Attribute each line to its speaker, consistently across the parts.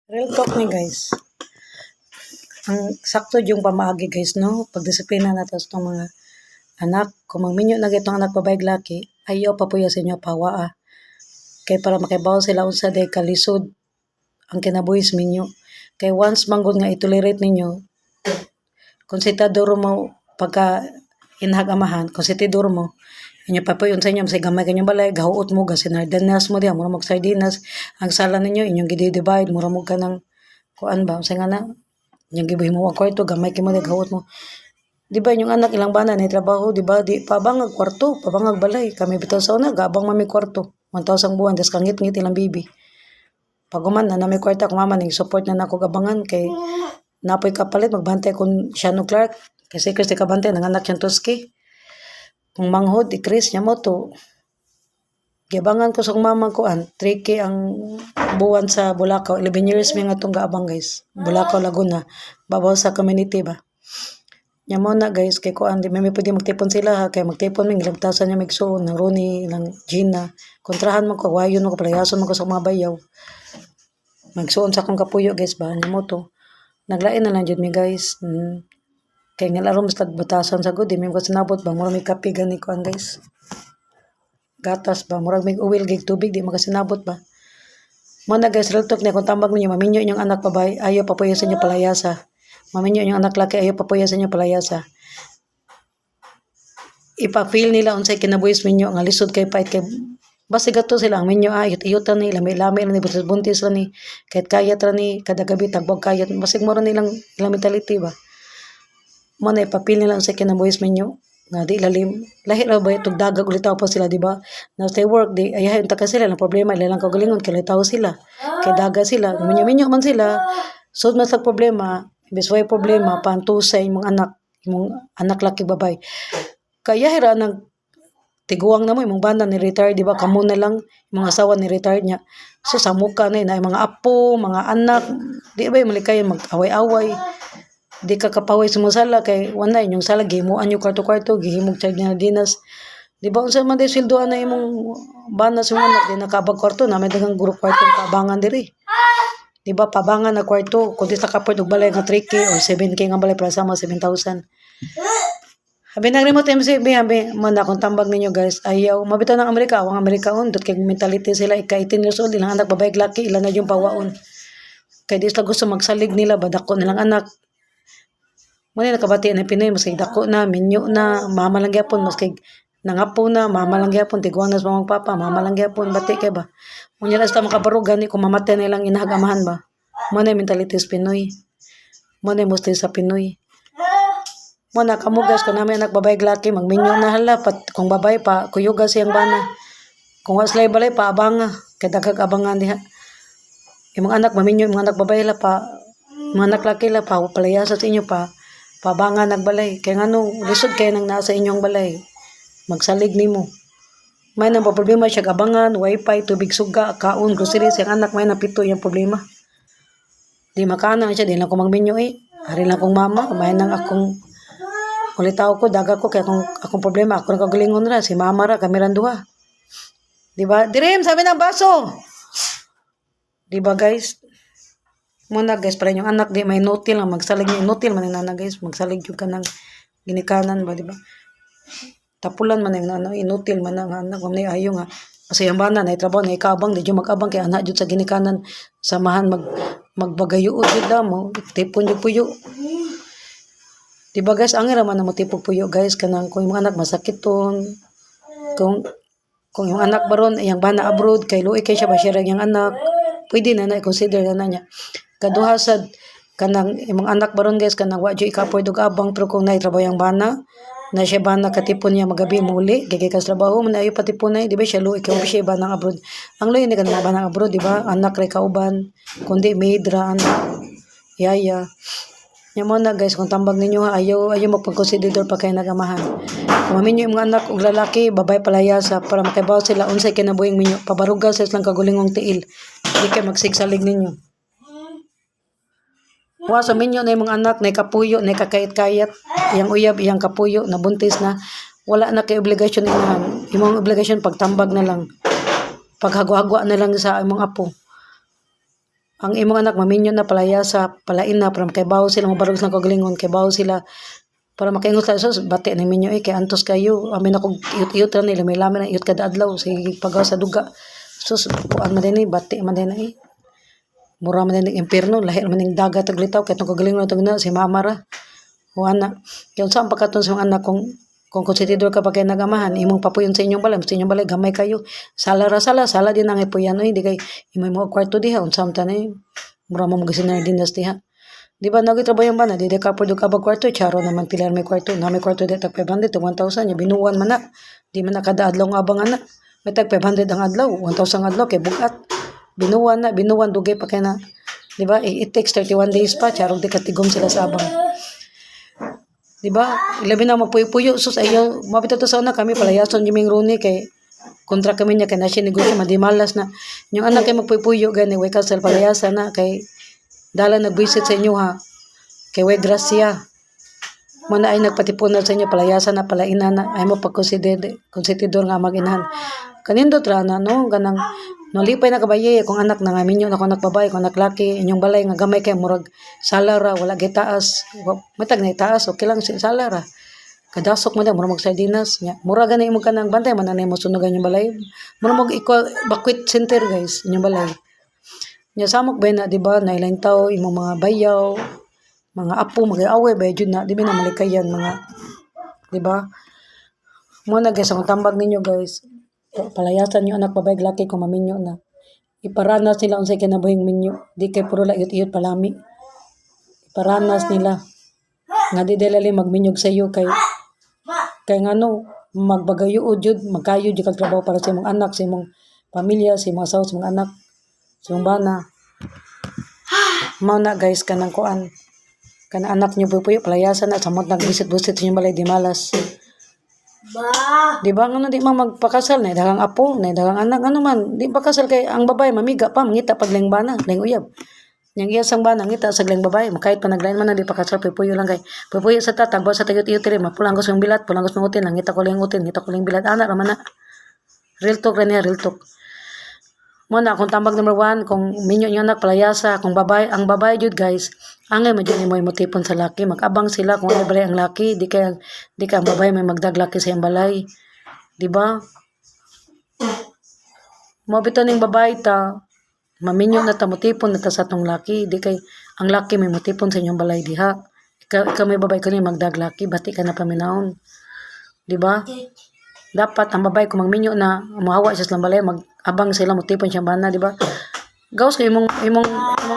Speaker 1: Real talk ni guys. Ang sakto yung pamaagi guys, no? Pagdisiplina na tas itong mga anak. Kung magminyo na itong anak babae laki, ayaw pa po sa inyo pawa ah. Kay para makibaw sila unsa day kalisod ang kinabuhis minyo. Kay once manggod nga itolerate ninyo, konsidador mo pagka inhagamahan, konsidador mo, inyo papuyon sa inyo, masay gamay kanyang balay, gahuot mo, gasinardanas mo diya, mura mag-sardinas, ang sala ninyo, inyong gidi-divide, mura mo ka ng, kuan ba, masay nga na, inyong gibuhin mo ang kwarto, gamay kayo mo diya, gahuot mo. Di ba inyong anak ilang bana na trabaho, di ba, di pabangag kwarto, pabangag balay, kami bitaw sa una, gabang mami kwarto, 1,000 buwan, das kangit-ngit ilang bibi. Paguman na may kwarta, kung mama, support na ako gabangan, kay napoy kapalit, magbantay kung Shano Clark, kasi Chris di kabantay, nanganak siyang Tuski. Kung manghod, i-Chris niya mo to. Gibangan ko sa mama ko, 3K ang buwan sa Bulacau. 11 years may nga itong gaabang guys. Bulacau, Laguna. Babaw sa community ba. Nya mo na guys, kay kuan di may pwede magtipon sila ha. Kay magtipon may ilagtasan niya migsuon ng Ronnie, ng Gina. Kontrahan mo ko, wayon mo ko, palayason mo ko sa mga bayaw. Magsuon sa akong kapuyo guys ba. Nya mo to. Naglain na lang dyan mi guys. Kaya nga laro mas batasan sa good, may ko sinabot ba, mura may kape gani ko guys. Gatas ba, mura may uwil gig tubig, di makasinabot ba. Muna guys, real talk na kung tambag ninyo, maminyo inyong anak babae, ayaw papuya sa inyo palayasa. Maminyo inyong anak laki, ayaw papuya sa inyo palayasa. Ipa-feel nila unsay kinabuhis minyo, ang alisod kay pait kay basta gato sila ang minyo iyot-iyotan ni lami-lami ni buntis ra ni kahit kayat ra ni kada gabi tagbog kayat basig mo ra nilang ilang mentality ba. Mo na ipapil nila sa kinabuhis minyo nga di lalim lahi ra ba itog dagag ulitaw pa sila di ba na stay work di ayahin ta ka sila ng problema ilang kagalingon kay litaw sila kay daga sila minyo man sila sud man sa problema bisway problema pantusay imong anak laki babay kaya hira nag tiguang na mo imong bana ni retire di ba kamo na lang imong asawa ni retire niya so sa muka na mga apo mga anak di ba malikay mag-away-away di ka kapaway sumusala kay wala inyong sala gihimuan yung kwarto-kwarto gihimog charge na dinas di ba unsa man day sweldoan na imong bana sa anak di nakabag kwarto na may dagang group kwarto pabangan diri di ba pabangan na kwarto kun di sa kaport og balay nga 3K or 7K nga balay para sama 7,000 habi nang remote MCB habi man akong tambag ninyo guys ayaw mabitaw ng Amerika ang Amerikaon dot kay mentality sila ika 18 years old ilang anak babae laki ilan na yung pawaon kay di sila gusto magsalig nila badako nilang anak. Muna nakabati na Pinoy, maski dako na, minyo na, mama lang gyapon, maski nangapo na, mama lang gyapon, tiguan na sa mga papa, mama lang gyapon, bati kay ba? Muna lang sa makabarugan, kung mamatay na ilang inahagamahan ba? Muna mentality sa Pinoy. Muna musti sa Pinoy. Muna kamugas, kung namin anak babae laki, magminyo na hala, kung babae pa, kuyuga siyang bana. Kung waslay balay pa, abanga, kaya dagag abangan diha. Imong anak, maminyo, imong anak babae la pa, imong anak laki la pa, palayasa sa inyo pa, pabangan nagbalay kay ngano lisod kay nang nasa inyong balay magsalig nimo may nang problema siya abangan wifi tubig suga kaon groceries ang anak may napito yung problema di makana siya di lang ko magmenyo hari lang kong mama may nang akong ulitaw ko daga ko kay akong problema ako nagalingon ra si mama ra kami ran duha di ba dirim sabi ng baso di ba guys muna guys para yung anak di may inutil lang magsalig niya inutil man na guys magsalig yung kanang ginikanan ba di ba tapulan man yung inutil man ang anak man ayo nga kasi yung bana na itrabaho na ikabang di yung magabang kay anak jud sa ginikanan samahan magbagayuod jud mo tipon jud puyo di ba guys angir man mo tipog puyo guys kanang kung yung anak masakit ton kung yung anak baron yung bana abroad kay luoy kay siya ba siya yung anak pwede na i-consider na niya kaduha sad kanang imong anak baron guys kanang wa jud ikapoy dug abang pero kung naitrabaho yang bana na siya bana katipon niya magabi muli gigikas trabaho man ayo patipon di ba siya luoy kay siya banang abroad ang luoy ni kanang banang abroad di ba anak ray kauban kundi maid ra anak yaya nya mo na guys kung tambag ninyo ayaw magpag-consider pa kay nagamahan kung maminyo imong anak og lalaki babay palayasa para makibaw sila unsay kinabuhing minyo pabaruga sa islang kagulingong tiil di kay magsigsalig ninyo. Wa sa minyo na imong anak na kapuyo na kakayat-kayat iyang uyab iyang kapuyo na buntis na wala na kay obligasyon inahan imong obligasyon pagtambag na lang paghagwa-hagwa na lang sa imong apo ang imong anak maminyo na palayasa, palain na para makaibaw sila mabarog sa kagalingon, kaibaw sila para makaingot sa sus bati na minyo kay antos kayo amin ako iyot-iyot ra nila may lamin na iyot kada adlaw sige pagaw sa duga sus puan man din bati man din mura man din impierno lahi man ning dagat ug litaw kay tong kagalingon tong na si mama ra o ana kay unsa ang pagkaton sa mga anak kung konsentidor ka pa kay nagamahan imong papuyon sa inyong balay gamay kayo sala din ang ipuyan di kay imong mo kwarto diha unsa man tanay mura mo magasinay dinasti ha di ba nagtrabaho yung bana di ka pwede ka bag kwarto charo naman pilar may kwarto na may kwarto dito 500 to 1,000 nya binuwan man na di man na kada adlaw nga abang ana may tag 500 ang adlaw 1,000 adlaw kay bugat binuwan dugay pa kay na di ba it takes 31 days pa charo di katigom sila sa abang. Di ba? Ilabi na mapuyo-puyo sus ayaw mapito to sa una kami palayason jiming Rooney kay kontra kami niya kay na siya negosyo madimalas na yung anak kay magpuyo-puyo gani way kasal palayasa na kay dala nag-visit sa inyo ha kay way grasya mo na ay nagpatipunan sa inyo palayasa na palaina na ay mo pagkonsididor nga mag-inahan kanindot ra na no ganang nalipay na kabaye kung anak na nga minyo na kung anak babae kung anak laki inyong balay nga gamay kay murag salara wala gitaas matag na itaas okay lang salara kadasok mo na murag sardinas nya mura gani mo kanang bantay man na mo sunugan yung balay murag equal bakwit center guys inyong balay nya samok ba na di ba na ilang tao imong mga bayaw mga apo mag-away ba jud na di ba na malikayan mga di ba mo na guys ang tambag ninyo guys palayasan yung anak babae laki kung maminyo na iparanas nila unsay kinabuhing minyo di kay puro layot-iyot palami iparanas nila nga di dalali magminyog sa iyo kay ngano magbagayo jud magkayo jud kag trabaho para sa imong anak sa imong pamilya sa imong asawa sa imong anak sa imong bana mao na guys kanang kuan kana anak niyo puyo palayasan na samot nagbisit-bisit sa inyong balay di malas. Di ba nga di man magpakasal na dagang apo na dagang anak ano man di pakasal kay ang babae mamiga pa mangita pag leng bana leng uyab yang iya sang bana ngita sa leng babae makait pa naglain man na di pakasal puyo lang kay puyo sa tatagbo sa tayot-iyot dire mapulanggos yung bilat pulanggos ng utin ngita ko leng utin ngita ko leng bilat ana ra man na real talk ra niya real talk mo na kung tambag number 1 kung minyo niyo anak palayasa kung babae ang babae jud guys angay mo dyan mo motipon sa laki mag-abang sila kung ano balay ang laki di ka ang babae may magdaglaki sa iyang balay di ba mo bitaw ning babae ta maminyo na ta motipon na ta sa tong laki di kay ang laki may motipon sa inyong balay diha ikaw may babae ko ni magdaglaki bati ka na paminaon di ba dapat ang babae kung magminyo na mahawa siya sa balay mag-abang sila motipon siyang bana di ba gawas kay imong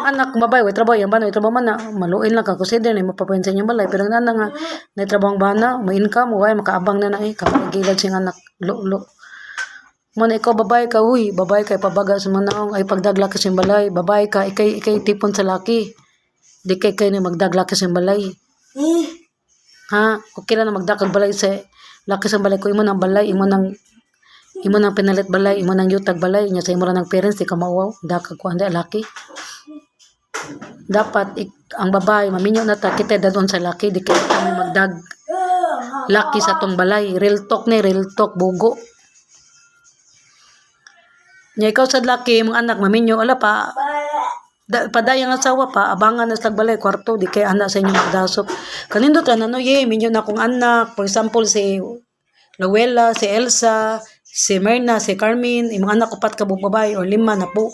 Speaker 1: anak kung babae way trabaho yang bana way trabaho man na maluin lang ka consider ni mapapayon sa inyong balay pero nana nga na trabaho ang bana may income way makaabang na kamagilad sing anak lo mo na ikaw babae ka huy babae kay pabaga sa manaong ay pagdagla ka sa balay babae ka ikay tipon sa laki di kay ni magdagla ka sa balay ha okay lang na magdakag balay sa laki sa balay ko imo nang balay imo nang pinalit balay imo nang yutag balay nya sa imo ra ng parents di ka mauwaw dakag ko anda laki dapat ang babae maminyo na ta kita dadon sa laki di kay kami magdag laki sa tong balay real talk bugo nya ikaw sa laki mong anak maminyo ala pa padayang asawa pa abangan na sa balay kwarto di kay anak sa inyo magdasop kanindot ana no minyo na kong anak for example si Luella si Elsa si Merna, si Carmen, imong anak upat ka babae or 5 na po.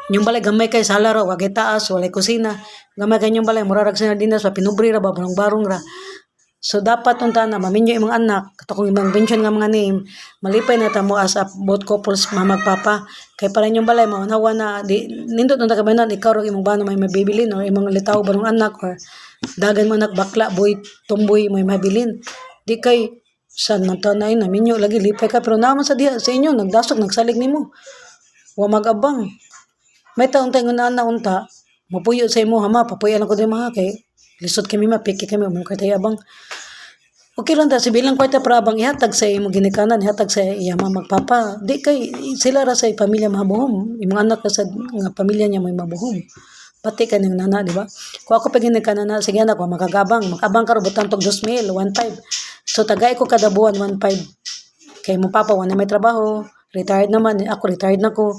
Speaker 1: Yung balay gamay kay sala ra, wag taas, walay kusina. Gamay kay yung balay murarag sa dinas pa pinubri ra ba barong ra. So dapat unta na maminyo imong anak, kato kung imong mention nga mga name, malipay na ta mo as a both couples mamagpapa. Kay para yung balay maunawa na di nindot unta ka banan ikaw ro imong bana may mabibilin or imong litaw barong anak or dagan mo anak bakla boy tomboy may mabilin. Di kay san man tanay na minyo lagi lipay ka pero naman sa diha sa inyo nagdasok nagsalig nimo wa magabang may taon tayo na unta mapuyo sa imo hama papuyo lang ko di mga kay lisod kami mapiki kami mo kay tayo abang okay lang ta si bilang kwarta para abang ihatag sa imo ginikanan ihatag sa iyama magpapa di kay sila ra sa pamilya mabuhom imong anak sa nga pamilya niya may mabuhom pati ka ng nana, di ba? Kung ako pag ka na, sige anak, makagabang ka rubutan tog 2,000, 1,500. So, tagay ko kada buwan, 1,500. Kaya mo papa, wala may trabaho, retired naman, ako retired na ko,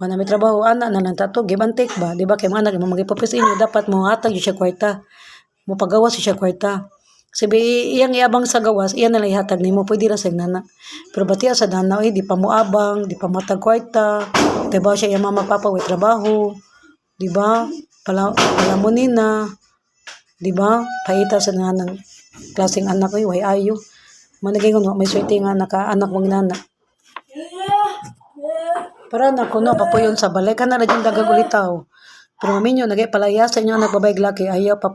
Speaker 1: Wala may trabaho, ana na lang tato, give and take ba? Di ba? Kay mga anak, mo magipapis inyo, dapat mo hatag yun siya kwarta. Mo pagawas siya kwarta. Sabi, iyang iabang sa gawas, iyan na lang ihatag nimo, pwede ra sa nana. Pero batiya sa danaw, di pa mo abang, di pa matag kwarta, diba siya yung mama papa, way trabaho, di ba? Palamunin na, di ba? Paita sa nanang klaseng anak ko, way ayo. Managay ko, may swerte nga naka-anak mong nana. Para na kuno papuyon sa balay ka na rin yung dagang ulitaw. Pero maminyo, nagay palaya sa inyo anak babayag laki, ayaw pa